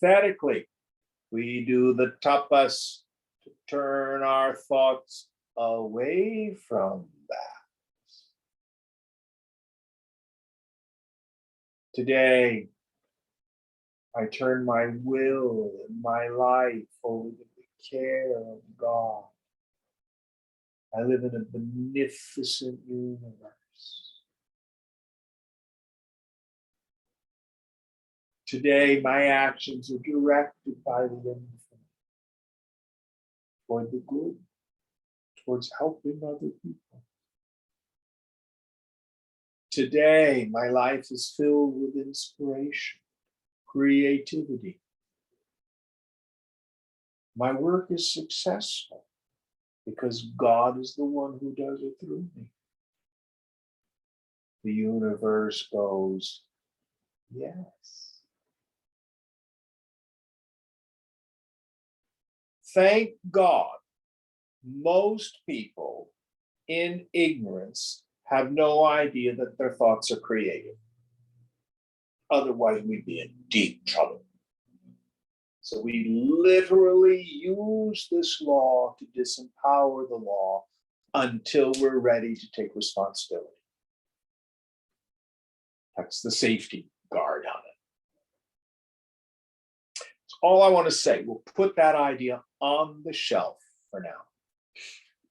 Hypothetically, we do the tapas to turn our thoughts away from that. Today, I turn my will and my life over to the care of God. I live in a beneficent universe. Today, my actions are directed by the infinite toward the good, towards helping other people. Today, my life is filled with inspiration, creativity. My work is successful because God is the one who does it through me. The universe goes, yes. Thank God, most people in ignorance have no idea that their thoughts are creative. Otherwise, we'd be in deep trouble. So we literally use this law to disempower the law until we're ready to take responsibility. That's the safety guard on it. That's all I want to say. We'll put that idea on the shelf for now.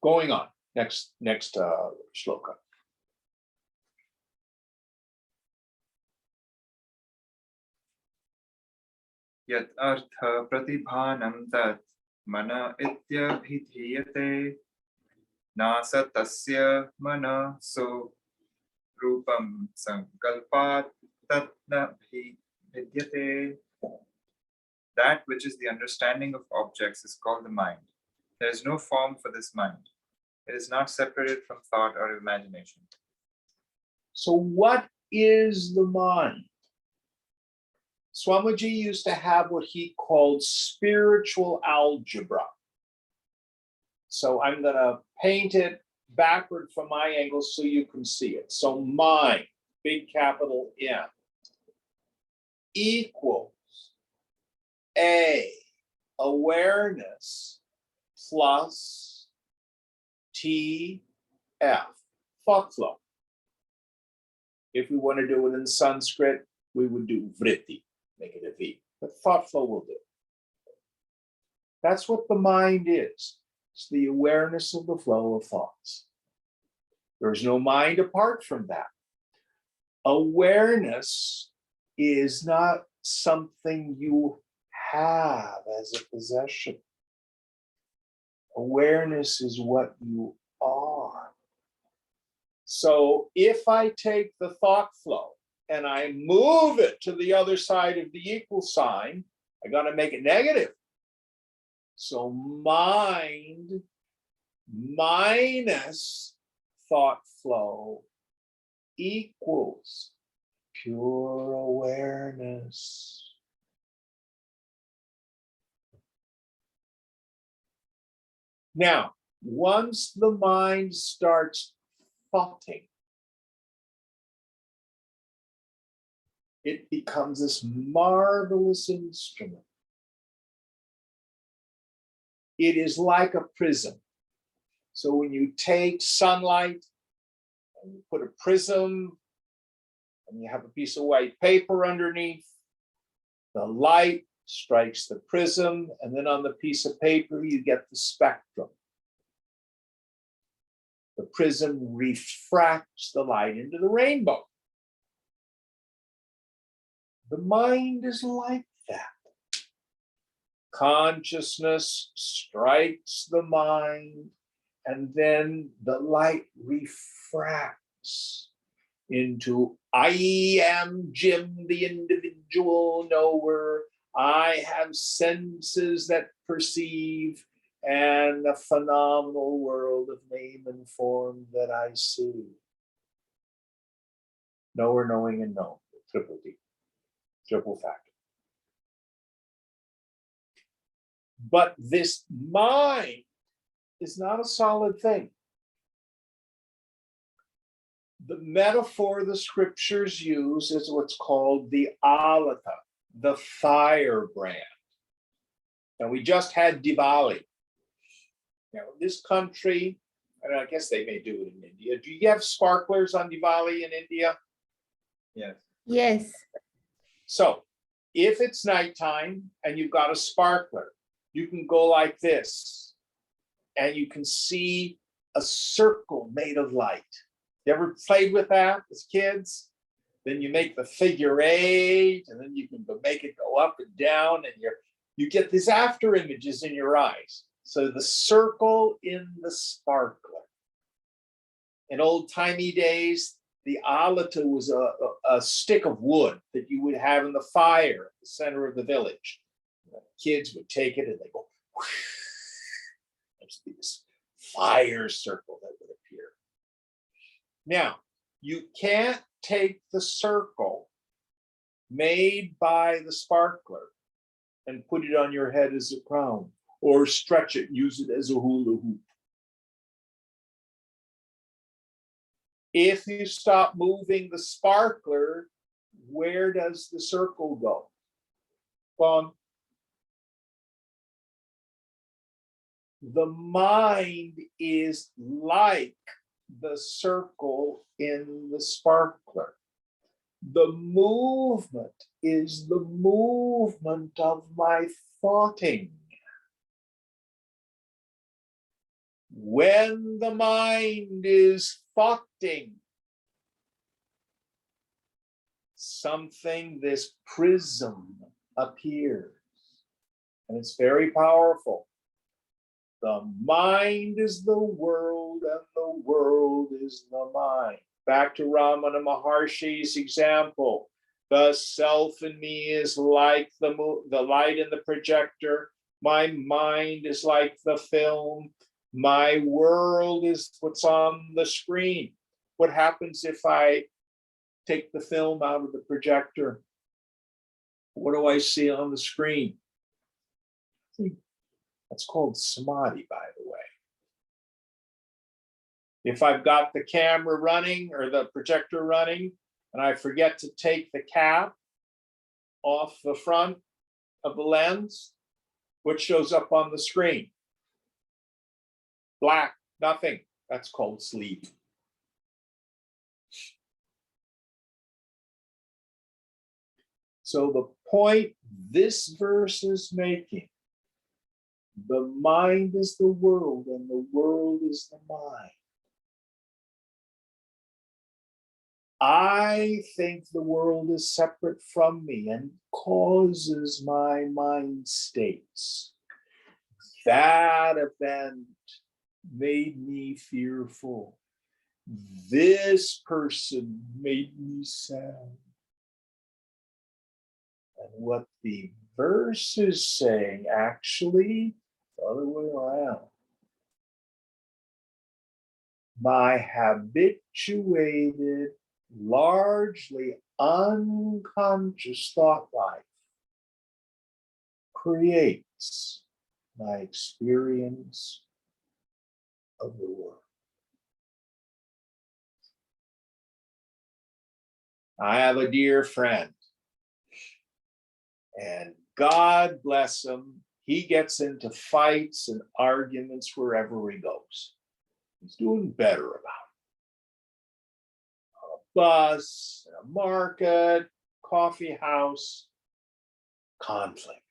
Going on, next shloka. यत् अर्थ प्रतिभानं तत् मन इत्यभिधीयते नास तस्य मनसो रूपं संकल्पात् तत् न भिद्यते. That which is the understanding of objects is called the mind. There is no form for this mind. It is not separated from thought or imagination. So what is the mind? Swamiji used to have what he called spiritual algebra. So I'm going to paint it backward from my angle so you can see it. So mind, big capital M, equals A, awareness, plus T, F, thought flow. If we want to do it in Sanskrit, we would do vritti. Make it a V, but thought flow will do. That's what the mind is. It's the awareness of the flow of thoughts. There's no mind apart from that. Awareness is not something you have as a possession. Awareness is what you are. So if I take the thought flow and I move it to the other side of the equal sign, I got to make it negative. So mind minus thought flow equals pure awareness. Now, once the mind starts thoughting, it becomes this marvelous instrument. It is like a prism. So when you take sunlight and you put a prism and you have a piece of white paper underneath, the light strikes the prism, and then on the piece of paper, you get the spectrum. The prism refracts the light into the rainbow. The mind is like that. Consciousness strikes the mind, and then the light refracts into I am Jim, the individual knower. I have senses that perceive, and a phenomenal world of name and form that I see. Knower, knowing, and known. Triple D. Triple factor. But this mind is not a solid thing. The metaphor the scriptures use is what's called the alata, the firebrand. And we just had Diwali. Now, this country, and I guess they may do it in India. Do you have sparklers on Diwali in India? Yes. Yes. So if it's nighttime and you've got a sparkler, you can go like this and you can see a circle made of light. You ever played with that as kids? Then you make the figure 8 and then you can make it go up and down, and you get these after images in your eyes. So the circle in the sparkler. In old-timey days, the alata was a stick of wood that you would have in the fire at the center of the village. The kids would take it and they go, there's this fire circle that would appear. Now, you can't take the circle made by the sparkler and put it on your head as a crown, or stretch it, use it as a hula hoop. If you stop moving the sparkler, where does the circle go? Gone. The mind is like the circle in the sparkler. The movement is the movement of my thoughting. When the mind is thoughting something, this prism appears, and it's very powerful. The mind is the world, and the world is the mind. Back to Ramana Maharshi's example. The self in me is like the light in the projector. My mind is like the film. My world is what's on the screen. What happens if I take the film out of the projector? What do I see on the screen? That's called samadhi, by the way. If I've got the camera running or the projector running, and I forget to take the cap off the front of the lens, what shows up on the screen? Black, nothing. That's called sleep. So the point this verse is making, the mind is the world and the world is the mind. I think the world is separate from me and causes my mind states. That event made me fearful. This person made me sad. And what the verse is saying, actually, the other way around. My habituated, largely unconscious thought life creates my experience of the world. I have a dear friend, and God bless him, he gets into fights and arguments wherever he goes. He's doing better about it. On a bus, in a market, coffee house, conflict.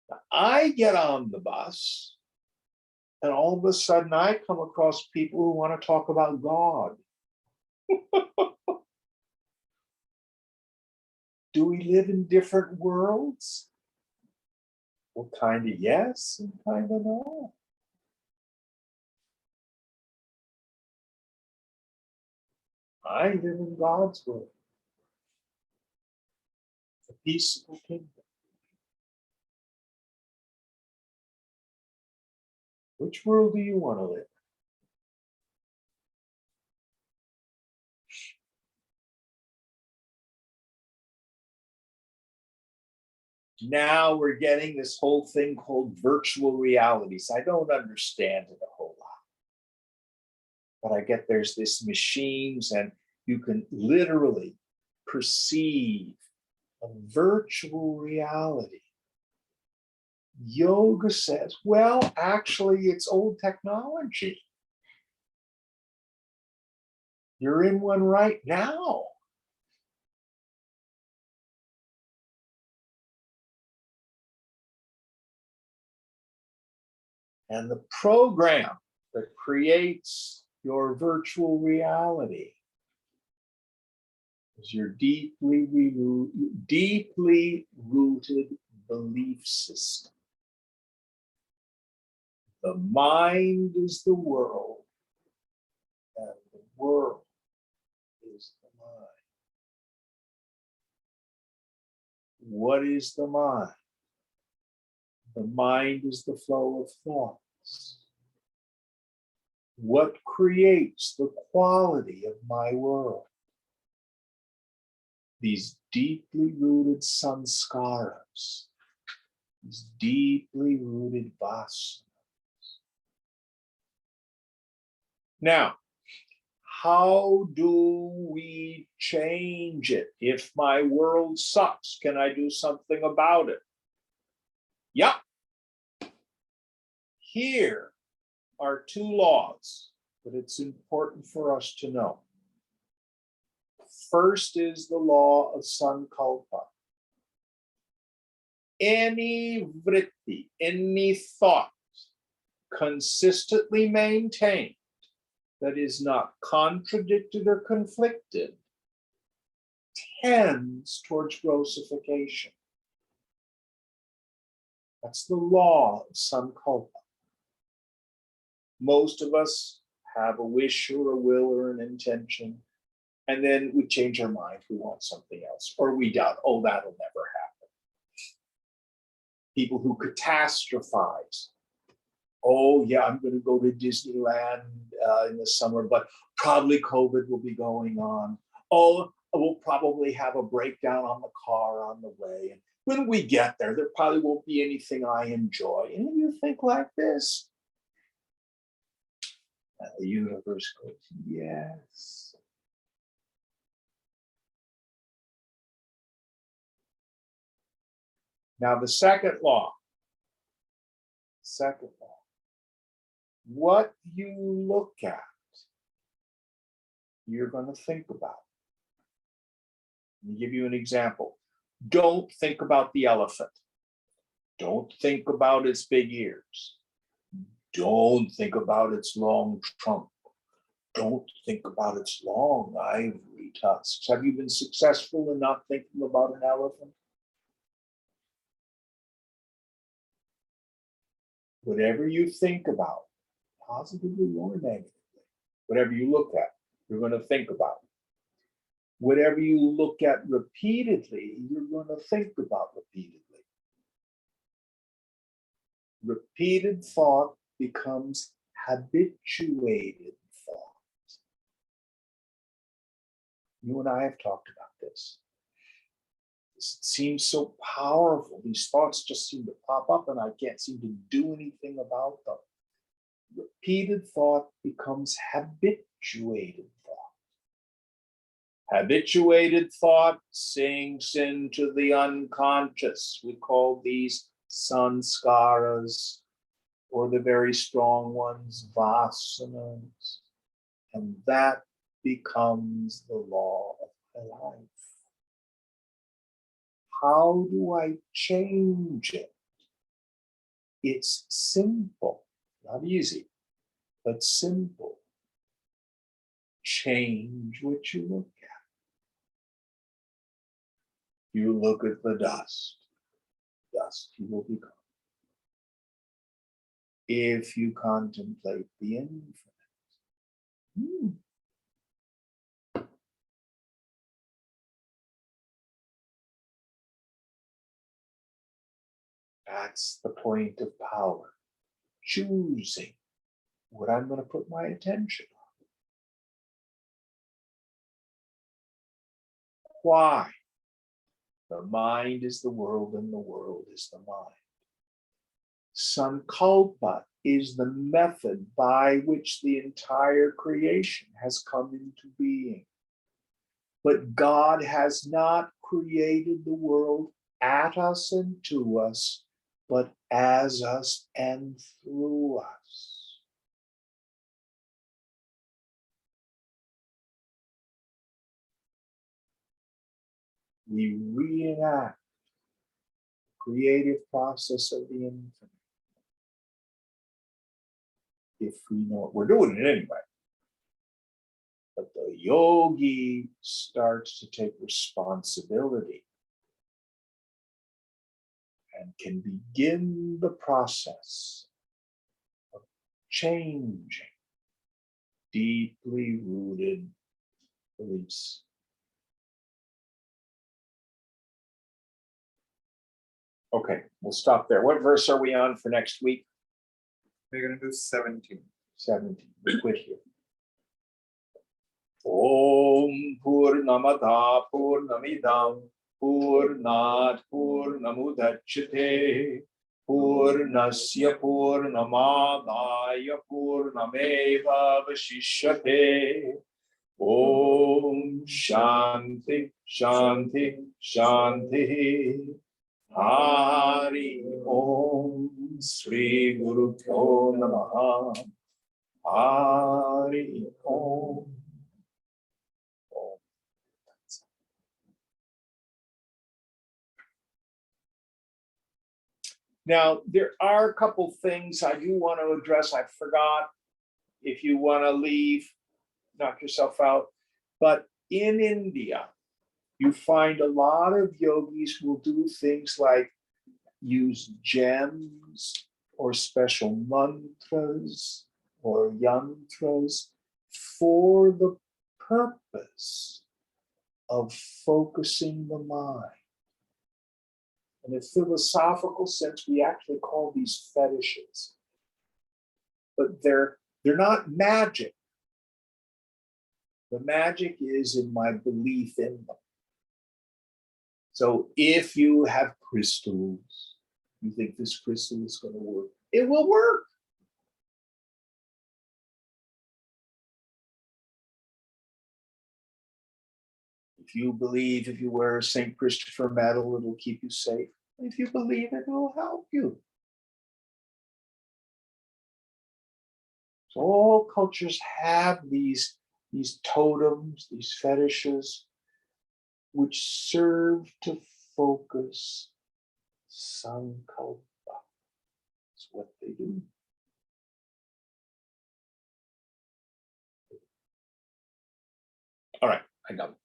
Now, I get on the bus, and all of a sudden I come across people who want to talk about God. Do we live in different worlds? Well, kind of yes and kind of no. I live in God's world, a peaceful kingdom. Which world do you want to live in? Now we're getting this whole thing called virtual realities. I don't understand it a whole lot. But I get there's this machines and you can literally perceive a virtual reality. Yoga says, well, actually, it's old technology. You're in one right now. And the program that creates your virtual reality is your deeply rooted belief system. The mind is the world, and the world is the mind. What is the mind? The mind is the flow of thoughts. What creates the quality of my world? These deeply rooted sanskaras, these deeply rooted vasanas. Now, how do we change it? If my world sucks, can I do something about it? Yep. Here are two laws that it's important for us to know. First is the law of sankalpa. Any vritti, any thought consistently maintained that is not contradicted or conflicted tends towards grossification. That's the law of sankalpa. Most of us have a wish or a will or an intention, and then we change our mind, we want something else, or we doubt, oh, that'll never happen. People who catastrophize. Oh, yeah, I'm going to go to Disneyland in the summer, but probably COVID will be going on. Oh, we'll probably have a breakdown on the car on the way. And when we get there, there probably won't be anything I enjoy. And then you think like this. And the universe goes, yes. Now, the second law. What you look at, you're going to think about. Let me give you an example. Don't think about the elephant. Don't think about its big ears. Don't think about its long trunk. Don't think about its long ivory tusks. Have you been successful in not thinking about an elephant? Whatever you think about, positively or negatively, whatever you look at, you're going to think about. Whatever you look at repeatedly, you're going to think about repeatedly. Repeated thought becomes habituated thought. You and I have talked about this. The seems so powerful. These thoughts just seem to pop up and I can't seem to do anything about them. Repeated thought becomes habituated thought. Habituated thought sinks into the unconscious. We call these sanskaras, or the very strong ones, vasanas. And that becomes the law of my life. How do I change it? It's simple, not easy, but simple. Change what you look at. You look at the dust, dust you will become. If you contemplate the infinite, that's the point of power. Choosing what I'm going to put my attention on. Why? The mind is the world and the world is the mind. Sankalpa is the method by which the entire creation has come into being. But God has not created the world at us and to us, but as us and through us. We reenact the creative process of the infinite. If we know it, we're doing it anyway. But the yogi starts to take responsibility and can begin the process of changing deeply rooted beliefs. Okay, we'll stop there. What verse are we on for next week? We're going to do 17. 17. We quit here. Om Purnamada Purnamidam Purnat Purnamudachyate Purnasya Purnamadaya Purnameva Vasishyate. Om Shanti Shanti Shanti. Hari Om Sri Guru Pyo Namaha. Hari Om. Now, there are a couple things I do want to address. I forgot. If you want to leave, knock yourself out. But in India, you find a lot of yogis will do things like use gems or special mantras or yantras for the purpose of focusing the mind. In a philosophical sense, we actually call these fetishes, but they're not magic. The magic is in my belief in them. So if you have crystals, you think this crystal is going to work, it will work. If you believe if you wear a St. Christopher medal, it'll keep you safe. If you believe it will help you. So all cultures have these totems, these fetishes, which serve to focus sankalpa. That's what they do. All right, I got it.